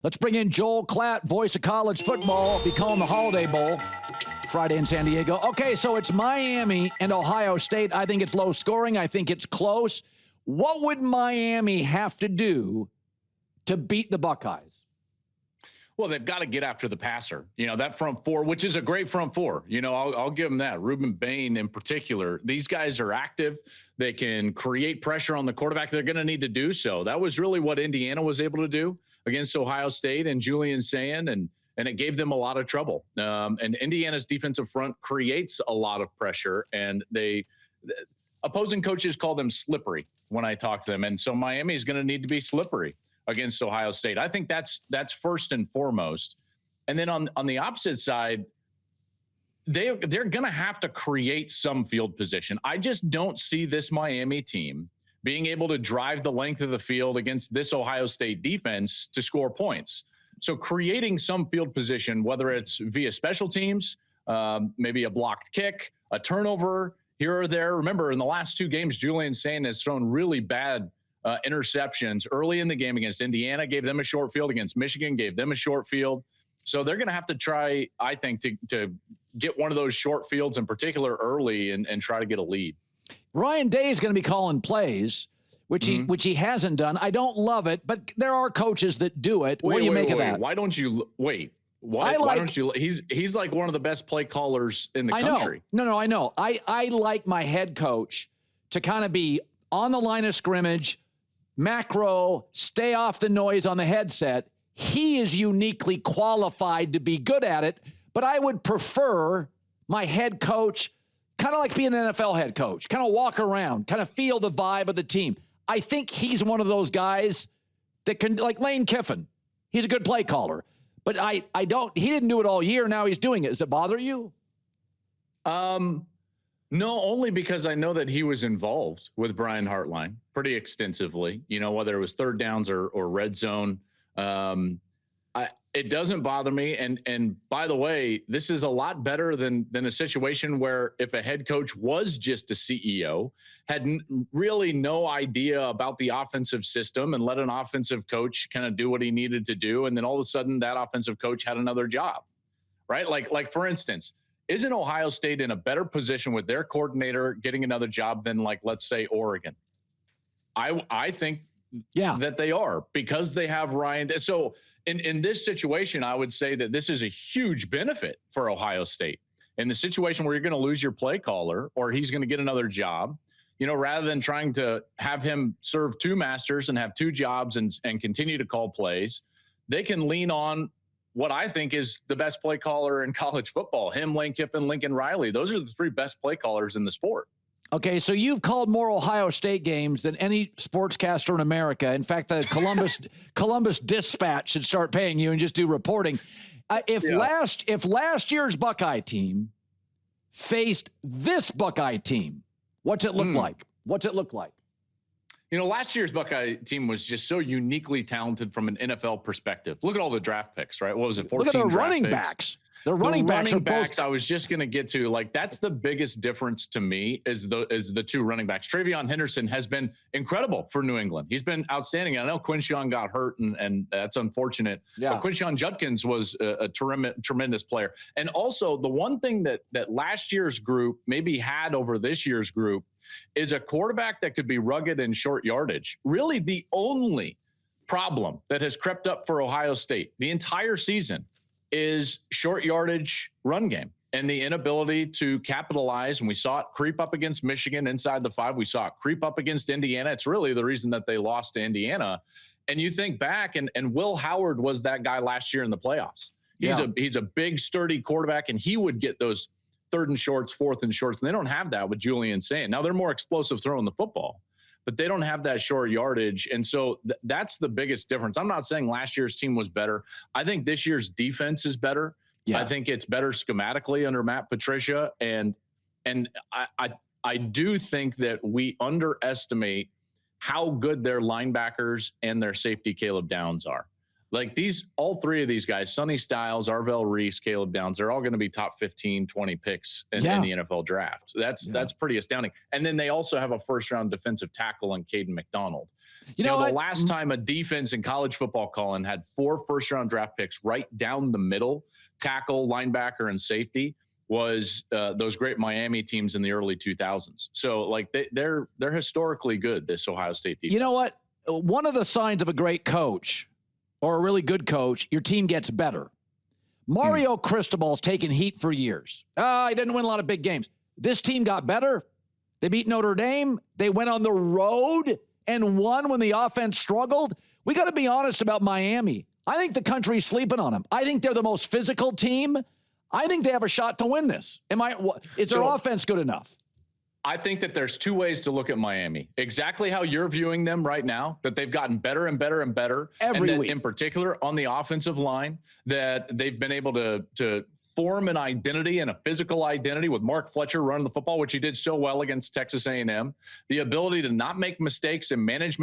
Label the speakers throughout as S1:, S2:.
S1: Let's bring in Joel Klatt, voice of college football, be calling the Holiday Bowl Friday in San Diego. Okay, so it's Miami and Ohio State. I think it's low scoring. I think it's close. What would Miami have to do to beat the Buckeyes?
S2: Well, they've got to get after the passer. That front four, which is a great front four. I'll give them that. Ruben Bain in particular. These guys are active. They can create pressure on the quarterback. They're going to need to do so. That was really what Indiana was able to do against Ohio State and Julian Sand, and it gave them a lot of trouble. And Indiana's defensive front creates a lot of pressure, and opposing coaches call them slippery when I talk to them. And so Miami is going to need to be slippery against Ohio State. I think that's first and foremost. And then on the opposite side, they're going to have to create some field position. I just don't see this Miami team being able to drive the length of the field against this Ohio State defense to score points. So creating some field position, whether it's via special teams, maybe a blocked kick, a turnover here or there. Remember, in the last two games, Julian Sand has thrown really bad interceptions early in the game against Indiana, gave them a short field, against Michigan, gave them a short field. So they're going to have to try, I think, to get one of those short fields in particular early and try to get a lead.
S1: Ryan Day is going to be calling plays, which he hasn't done. I don't love it, but there are coaches that do it. What do you make of that?
S2: Why don't you wait? Why don't you? He's like one of the best play callers in the country.
S1: No, I know. I like my head coach to kind of be on the line of scrimmage, macro, stay off the noise on the headset. He is uniquely qualified to be good at it, but I would prefer my head coach kind of like being an NFL head coach, kind of walk around, kind of feel the vibe of the team. I think he's one of those guys that can, like Lane Kiffin. He's a good play caller, but he didn't do it all year. Now he's doing it. Does it bother you?
S2: No, only because I know that he was involved with Brian Hartline pretty extensively, whether it was third downs or red zone. It doesn't bother me. And by the way, this is a lot better than a situation where if a head coach was just a CEO, had really no idea about the offensive system and let an offensive coach kind of do what he needed to do. And then all of a sudden that offensive coach had another job, right? Like for instance, isn't Ohio State in a better position with their coordinator getting another job than, like, let's say Oregon? I think that they are, because they have Ryan. So in this situation, I would say that this is a huge benefit for Ohio State. In the situation where you're going to lose your play caller or he's going to get another job, rather than trying to have him serve two masters and have two jobs and continue to call plays, they can lean on what I think is the best play caller in college football. Him, Lane Kiffin, Lincoln Riley. Those are the three best play callers in the sport.
S1: Okay, so you've called more Ohio State games than any sportscaster in America. In fact, the Columbus Dispatch should start paying you and just do reporting. If last year's Buckeye team faced this Buckeye team, what's it look like? What's it look like?
S2: Last year's Buckeye team was just so uniquely talented from an NFL perspective. Look at all the draft picks, right? What was it, 14
S1: Look at
S2: draft
S1: running
S2: picks?
S1: backs. The running backs
S2: I was just going to get to, like, that's the biggest difference to me is the two running backs. Travion Henderson has been incredible for New England. He's been outstanding. I know Quinshon got hurt and that's unfortunate. Yeah. But Quinshon Judkins was a tremendous player. And also the one thing that last year's group maybe had over this year's group is a quarterback that could be rugged and short yardage. Really the only problem that has crept up for Ohio State the entire season is short yardage run game and the inability to capitalize. And we saw it creep up against Michigan inside the 5. We saw it creep up against Indiana. It's really the reason that they lost to Indiana. And you think back, and Will Howard was that guy last year in the playoffs. He's a big, sturdy quarterback, and he would get those third and shorts, fourth and shorts. And they don't have that with Julian Sand. Now they're more explosive throwing the football, but they don't have that short yardage. And so that's the biggest difference. I'm not saying last year's team was better. I think this year's defense is better. Yeah. I think it's better schematically under Matt Patricia. And I do think that we underestimate how good their linebackers and their safety Caleb Downs are. Like all three of these guys, Sonny Styles, Arvell Reese, Caleb Downs, they're all going to be top 15, 20 picks in the NFL draft. That's pretty astounding. And then they also have a first-round defensive tackle in Caden McDonald. You know the last time a defense in college football, Colin, had 4 first-round draft picks right down the middle, tackle, linebacker, and safety, was those great Miami teams in the early 2000s. So, like, they're historically good, this Ohio State defense.
S1: You know what? One of the signs of a great coach or a really good coach, your team gets better. Mario Cristobal's taken heat for years. He didn't win a lot of big games. This team got better. They beat Notre Dame. They went on the road and won when the offense struggled. We got to be honest about Miami. I think the country's sleeping on them. I think they're the most physical team. I think they have a shot to win this. Is their offense good enough?
S2: I think that there's 2 ways to look at Miami. Exactly how you're viewing them right now, that they've gotten better and better and better.
S1: Every week.
S2: In particular, on the offensive line, that they've been able to form an identity and a physical identity with Mark Fletcher running the football, which he did so well against Texas A&M. The ability to not make mistakes and manage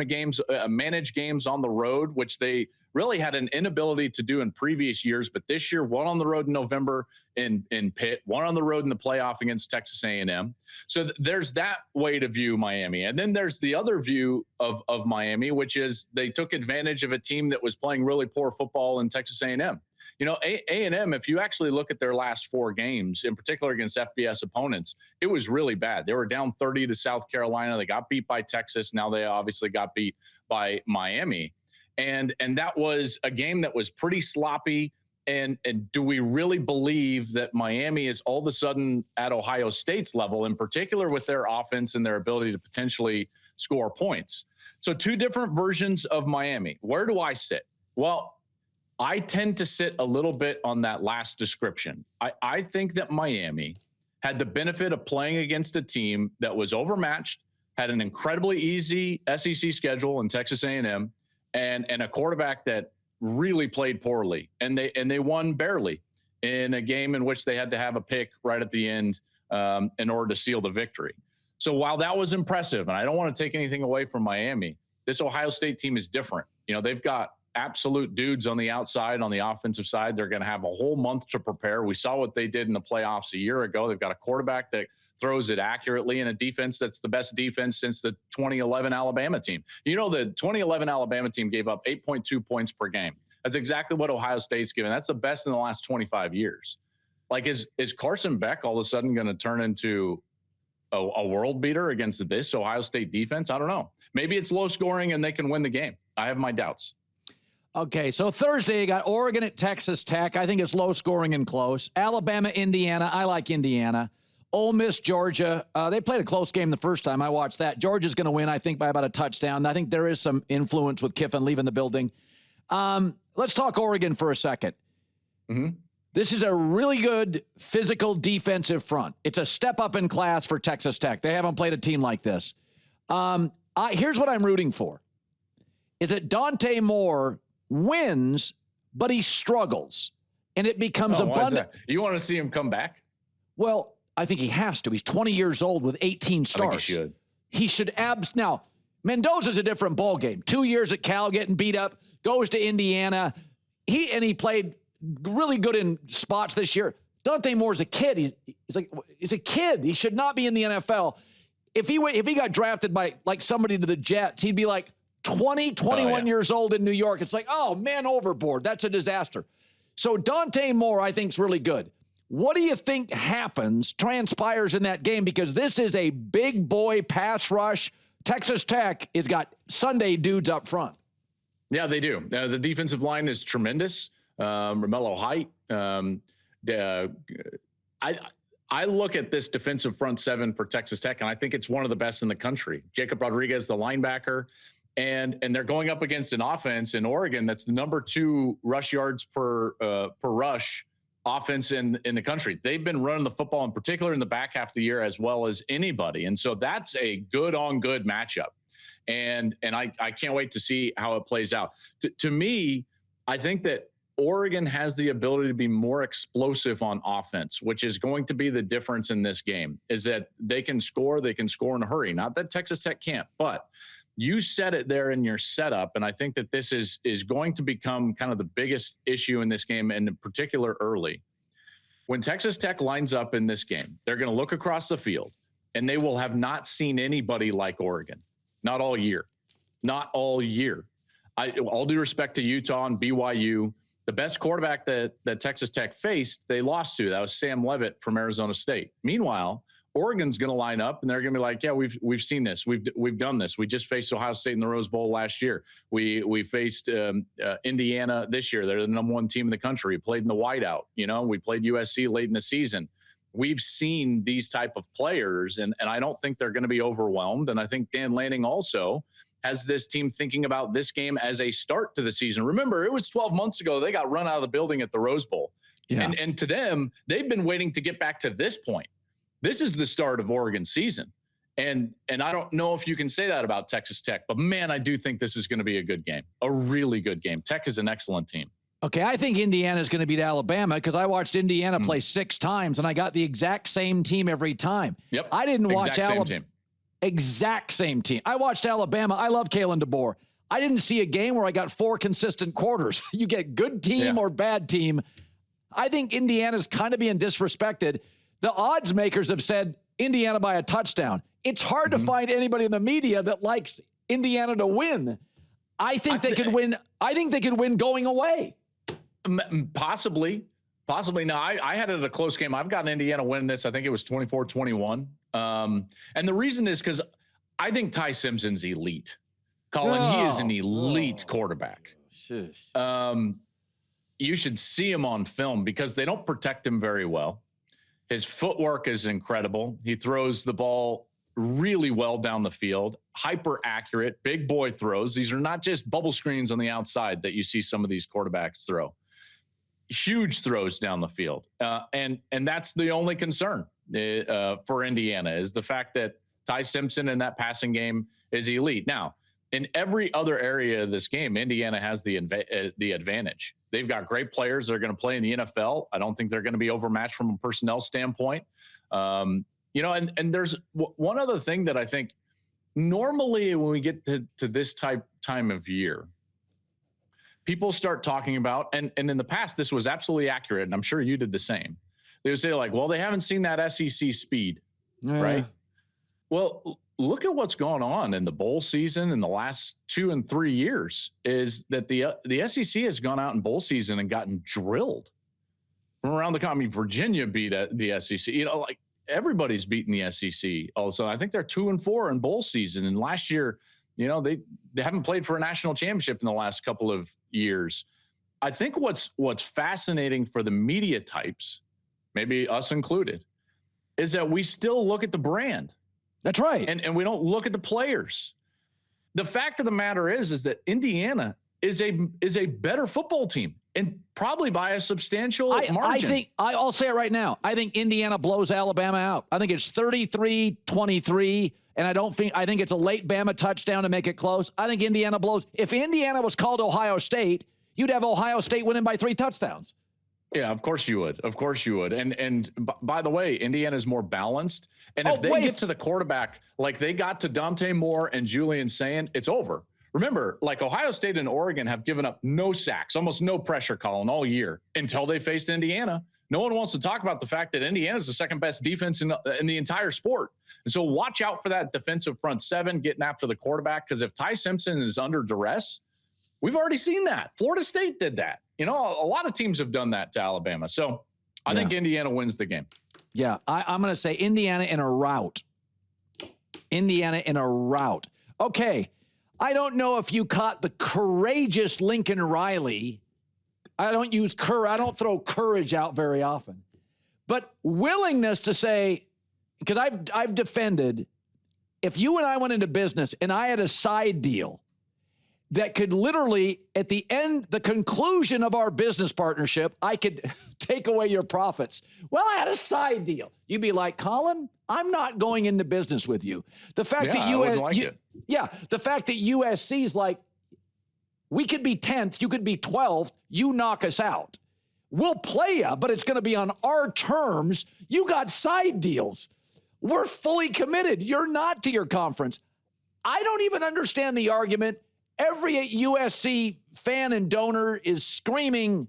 S2: games on the road, which they really had an inability to do in previous years. But this year, one on the road in November in Pitt, one on the road in the playoff against Texas A&M. So there's that way to view Miami. And then there's the other view of Miami, which is they took advantage of a team that was playing really poor football in Texas A&M. You know, A&M, if you actually look at their last 4 games, in particular against FBS opponents, it was really bad. They were down 30 to South Carolina. They got beat by Texas. Now they obviously got beat by Miami. And that was a game that was pretty sloppy. And do we really believe that Miami is all of a sudden at Ohio State's level, in particular with their offense and their ability to potentially score points? So 2 different versions of Miami. Where do I sit? Well, I tend to sit a little bit on that last description. I think that Miami had the benefit of playing against a team that was overmatched, had an incredibly easy SEC schedule in Texas A&M, and a quarterback that really played poorly. And they won barely in a game in which they had to have a pick right at the end in order to seal the victory. So while that was impressive, and I don't want to take anything away from Miami, this Ohio State team is different. You know, they've got absolute dudes on the outside, on the offensive side. They're going to have a whole month to prepare. We saw what they did in the playoffs a year ago. They've got a quarterback that throws it accurately and a defense that's the best defense since the 2011 Alabama team. You know, the 2011 Alabama team gave up 8.2 points per game. That's exactly what Ohio State's given. That's the best in the last 25 years. Like, is Carson Beck all of a sudden going to turn into a world beater against this Ohio State defense? I don't know. Maybe it's low scoring and they can win the game. I have my doubts.
S1: Okay, so Thursday, you got Oregon at Texas Tech. I think it's low scoring and close. Alabama, Indiana. I like Indiana. Ole Miss, Georgia. They played a close game the first time. I watched that. Georgia's going to win, I think, by about a touchdown. I think there is some influence with Kiffin leaving the building. Let's talk Oregon for a second.
S2: Mm-hmm.
S1: This is a really good physical defensive front. It's a step up in class for Texas Tech. They haven't played a team like this. Here's what I'm rooting for. Is that Dante Moore wins, but he struggles, and it becomes abundant.
S2: You want to see him come back?
S1: Well, I think he has to. He's 20 years old with 18 starts.
S2: I think
S1: he should. Now, Mendoza's a different ballgame. 2 years at Cal, getting beat up, goes to Indiana. He played really good in spots this year. Dante Moore's a kid. He's a kid. He should not be in the NFL. If he got drafted by like somebody to the Jets, he'd be like 21 years old in New York. It's like, oh, man overboard. That's a disaster. So Dante Moore, I think, is really good. What do you think transpires in that game? Because this is a big boy pass rush. Texas Tech has got Sunday dudes up front.
S2: Yeah, they do. The defensive line is tremendous. Romello Height. I look at this defensive front 7 for Texas Tech, and I think it's one of the best in the country. Jacob Rodriguez, the linebacker. And they're going up against an offense in Oregon that's the number 2 rush yards per rush offense in the country. They've been running the football, in particular in the back half of the year, as well as anybody. And so that's a good on good matchup. And I can't wait to see how it plays out. To me, I think that Oregon has the ability to be more explosive on offense, which is going to be the difference in this game, is that they can score in a hurry. Not that Texas Tech can't, but You said it there in your setup, and I think that this is going to become kind of the biggest issue in this game, and in particular early. When Texas Tech lines up in this game, they're going to look across the field, and they will have not seen anybody like Oregon. Not all year. Not all year. All due respect to Utah and BYU, the best quarterback that Texas Tech faced, they lost to. That was Sam Leavitt from Arizona State. Meanwhile, Oregon's going to line up, and they're going to be like, yeah, we've seen this. We've done this. We just faced Ohio State in the Rose Bowl last year. We faced Indiana this year. They're the number one team in the country. We played in the whiteout. We played USC late in the season. We've seen these type of players, and I don't think they're going to be overwhelmed. And I think Dan Lanning also has this team thinking about this game as a start to the season. Remember, it was 12 months ago they got run out of the building at the Rose Bowl. Yeah. And to them, they've been waiting to get back to this point. This is the start of Oregon's season. And I don't know if you can say that about Texas Tech, but man, I do think this is going to be a good game, a really good game. Tech is an excellent team.
S1: Okay, I think Indiana is going to beat Alabama because I watched Indiana play 6 times, and I got the exact same team every time.
S2: Yep.
S1: I didn't watch Alabama. Exact same team. I watched Alabama. I love Kalen DeBoer. I didn't see a game where I got 4 consistent quarters. You get good team or bad team. I think Indiana's kind of being disrespected. The odds makers have said Indiana by a touchdown. It's hard to find anybody in the media that likes Indiana to win. I think they could win. I think they could win going away.
S2: Possibly. Now, I had it at a close game. I've got Indiana winning this. I think it was 24-21. And the reason is because I think Ty Simpson's elite. Colin, he is an elite quarterback. You should see him on film because they don't protect him very well. His footwork is incredible. He throws the ball really well down the field, hyper accurate, big boy throws. These are not just bubble screens on the outside that you see some of these quarterbacks throw. Huge throws down the field. And that's the only concern for Indiana is the fact that Ty Simpson in that passing game is elite. Now, in every other area of this game, Indiana has the advantage. They've got great players. They're going to play in the NFL. I don't think they're going to be overmatched from a personnel standpoint. And there's one other thing that I think normally when we get to this time of year, people start talking about, and in the past, this was absolutely accurate, and I'm sure you did the same. They would say like, well, they haven't seen that SEC speed, right? Well, look at what's going on in the bowl season in the last 2 and 3 years is that the SEC has gone out in bowl season and gotten drilled from around the country. Virginia beat the SEC. Like everybody's beating the SEC. Also, I think they're 2-4 in bowl season. And last year, they haven't played for a national championship in the last couple of years. I think what's fascinating for the media types, maybe us included, is that we still look at the brand.
S1: That's right.
S2: And we don't look at the players. The fact of the matter is that Indiana is a better football team and probably by a substantial margin.
S1: I'll say it right now. I think Indiana blows Alabama out. I think it's 33-23. And I think it's a late Bama touchdown to make it close. I think Indiana blows. If Indiana was called Ohio State, you'd have Ohio State winning by 3 touchdowns.
S2: Yeah, of course you would. Of course you would. And by the way, Indiana's more balanced. And if they get to the quarterback, like they got to Dante Moore and Julian Sayin, it's over. Remember, like Ohio State and Oregon have given up no sacks, almost no pressure, Colin, all year until they faced Indiana. No one wants to talk about the fact that Indiana is the second best defense in the entire sport. And so watch out for that defensive front 7 getting after the quarterback, because if Ty Simpson is under duress, we've already seen that. Florida State did that. A lot of teams have done that to Alabama. So I think Indiana wins the game.
S1: Yeah, I'm going to say Indiana in a rout. Indiana in a rout. Okay, I don't know if you caught the courageous Lincoln Riley. I don't throw courage out very often. But willingness to say, because I've defended, if you and I went into business and I had a side deal that could literally, at the conclusion of our business partnership, I could take away your profits. Well, I had a side deal. You'd be like, Colin, I'm not going into business with you. The fact that the fact that USC's like, we could be 10th, you could be 12th, you knock us out. We'll play you, but it's going to be on our terms. You got side deals. We're fully committed. You're not to your conference. I don't even understand the argument. Every USC fan and donor is screaming,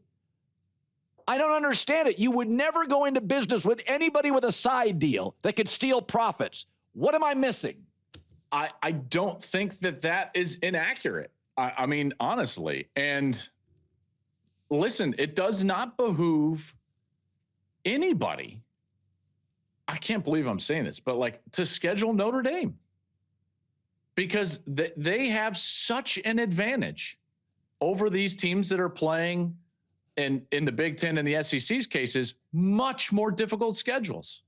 S1: I don't understand it. You would never go into business with anybody with a side deal that could steal profits. What am I missing?
S2: I don't think that is inaccurate. I mean, honestly. And listen, it does not behoove anybody. I can't believe I'm saying this, but like to schedule Notre Dame because they have such an advantage over these teams that are playing in the Big Ten and the SEC's cases, much more difficult schedules.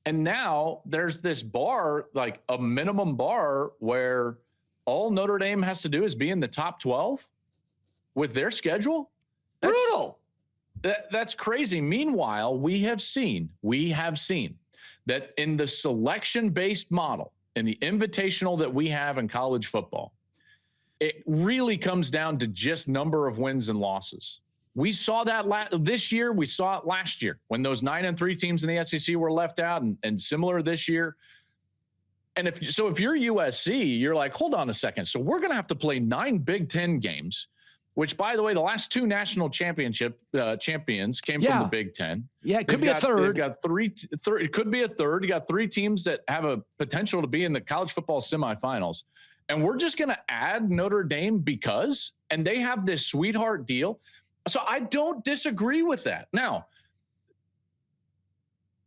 S2: And now there's this bar, like a minimum bar where all Notre Dame has to do is be in the top 12 with their schedule.
S1: Brutal.
S2: That's crazy. Meanwhile, we have seen that in the selection-based model, in the invitational that we have in college football, it really comes down to just number of wins and losses. We saw that this year. We saw it last year when those 9-3 teams in the SEC were left out, and similar this year. And if you're USC, you're like, hold on a second. So we're going to have to play 9 Big Ten games, which, by the way, the last 2 national championship champions came from the Big Ten.
S1: Yeah, it could be a third.
S2: They've got it could be a third. You got 3 teams that have a potential to be in the college football semifinals. And we're just going to add Notre Dame and they have this sweetheart deal. So I don't disagree with that. Now,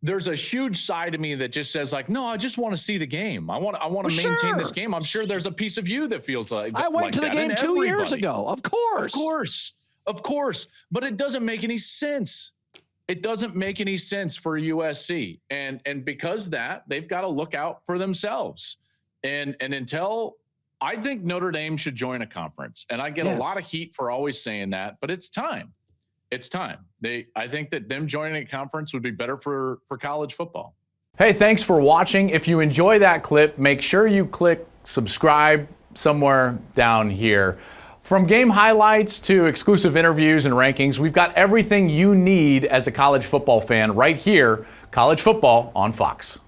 S2: there's a huge side of me that just says like, no, I just want to see the game. I want to maintain this game. I'm sure there's a piece of you that feels like
S1: I went to the game 2 years ago. Of course. But it doesn't make any sense. It doesn't make any sense for USC. And because that, they've got to look out for themselves. And until I think Notre Dame should join a conference. And I get a lot of heat for always saying that, but it's time. It's time. I think that them joining a conference would be better for college football.
S3: Hey, thanks for watching. If you enjoy that clip, make sure you click subscribe somewhere down here. From game highlights to exclusive interviews and rankings, we've got everything you need as a college football fan right here, College Football on Fox.